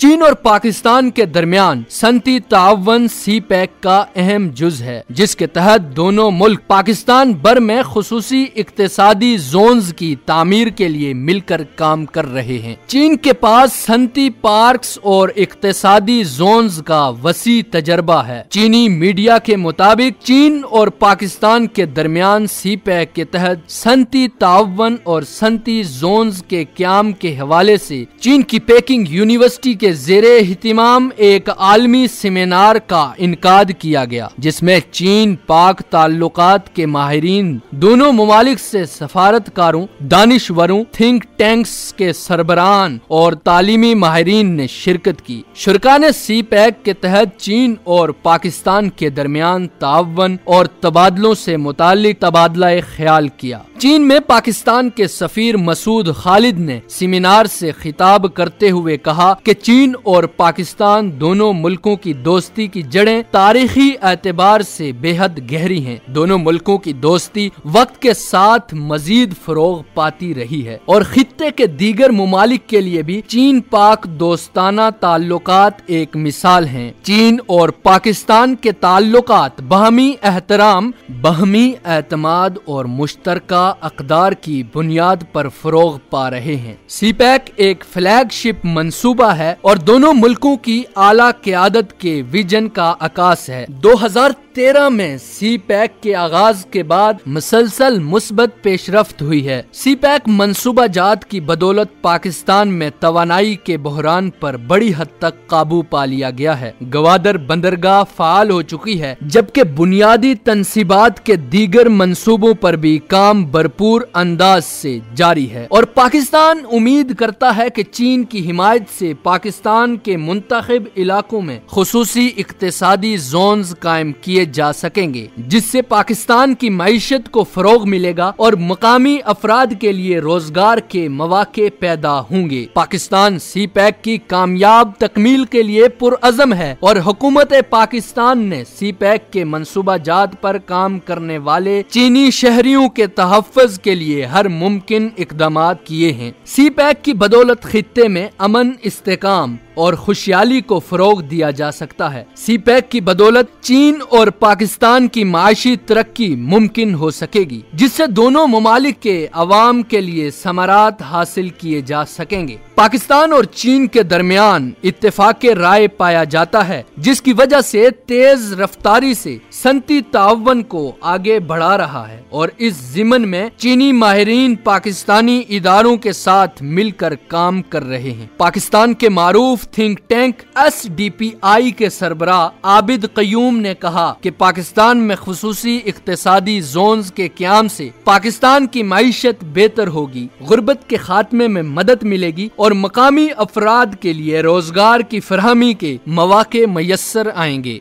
چین اور پاکستان کے درمیان صنعتی تعاون سی پیک کا اہم جز ہے، جس کے تحت دونوں ملک پاکستان بھر میں خصوصی اقتصادی زونز کی تعمیر کے لیے مل کر کام کر رہے ہیں۔ چین کے پاس صنعتی پارکس اور اقتصادی زونز کا وسیع تجربہ ہے۔ چینی میڈیا کے مطابق چین اور پاکستان کے درمیان سی پیک کے تحت صنعتی تعاون اور صنعتی زونز کے قیام کے حوالے سے چین کی پیکنگ یونیورسٹی کے زیر اہتمام ایک عالمی سیمینار کا انعقاد کیا گیا، جس میں چین پاک تعلقات کے ماہرین، دونوں ممالک سے سفارتکاروں، دانشوروں، تھنک ٹینکس کے سربراہان اور تعلیمی ماہرین نے شرکت کی۔ شرکاء نے سی پیک کے تحت چین اور پاکستان کے درمیان تعاون اور تبادلوں سے متعلق تبادلہ خیال کیا۔ چین میں پاکستان کے سفیر مسعود خالد نے سیمینار سے خطاب کرتے ہوئے کہا کہ چین اور پاکستان دونوں ملکوں کی دوستی کی جڑیں تاریخی اعتبار سے بے حد گہری ہیں۔ دونوں ملکوں کی دوستی وقت کے ساتھ مزید فروغ پاتی رہی ہے اور خطے کے دیگر ممالک کے لیے بھی چین پاک دوستانہ تعلقات ایک مثال ہیں۔ چین اور پاکستان کے تعلقات باہمی احترام، باہمی اعتماد اور مشترکہ اقدار کی بنیاد پر فروغ پا رہے ہیں۔ سی پیک ایک فلیگ شپ منصوبہ ہے اور دونوں ملکوں کی اعلیٰ قیادت کے ویژن کا عکاس ہے۔ 2013 میں سی پیک کے آغاز کے بعد مسلسل مثبت پیش رفت ہوئی ہے۔ سی پیک منصوبہ جات کی بدولت پاکستان میں توانائی کے بحران پر بڑی حد تک قابو پا لیا گیا ہے۔ گوادر بندرگاہ فعال ہو چکی ہے، جبکہ بنیادی تنصیبات کے دیگر منصوبوں پر بھی کام بھرپور انداز سے جاری ہے، اور پاکستان امید کرتا ہے کہ چین کی حمایت سے پاکستان کے منتخب علاقوں میں خصوصی اقتصادی زونز قائم کیے جا سکیں گے، جس سے پاکستان کی معیشت کو فروغ ملے گا اور مقامی افراد کے لیے روزگار کے مواقع پیدا ہوں گے۔ پاکستان سی پیک کی کامیاب تکمیل کے لیے پرعزم ہے اور حکومت پاکستان نے سی پیک کے منصوبہ جات پر کام کرنے والے چینی شہریوں کے تحفظ کے لیے ہر ممکن اقدامات کیے ہیں۔ سی پیک کی بدولت خطے میں امن، استحکام اور خوشحالی کو فروغ دیا جا سکتا ہے۔ سی پیک کی بدولت چین اور پاکستان کی معاشی ترقی ممکن ہو سکے گی، جس سے دونوں ممالک کے عوام کے لیے ثمرات حاصل کیے جا سکیں گے۔ پاکستان اور چین کے درمیان اتفاق رائے پایا جاتا ہے، جس کی وجہ سے تیز رفتاری سے صنعتی تعاون کو آگے بڑھا رہا ہے، اور اس ضمن میں چینی ماہرین پاکستانی اداروں کے ساتھ مل کر کام کر رہے ہیں۔ پاکستان کے معروف تھنک ٹینک SDPI کے سربراہ عابد قیوم نے کہا کہ پاکستان میں خصوصی اقتصادی زونز کے قیام سے پاکستان کی معیشت بہتر ہوگی، غربت کے خاتمے میں مدد ملے گی اور مقامی افراد کے لیے روزگار کی فراہمی کے مواقع میسر آئیں گے۔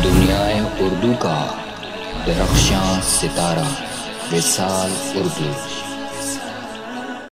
دنیائے اردو کا درخشاں ستارہ وصال اردو۔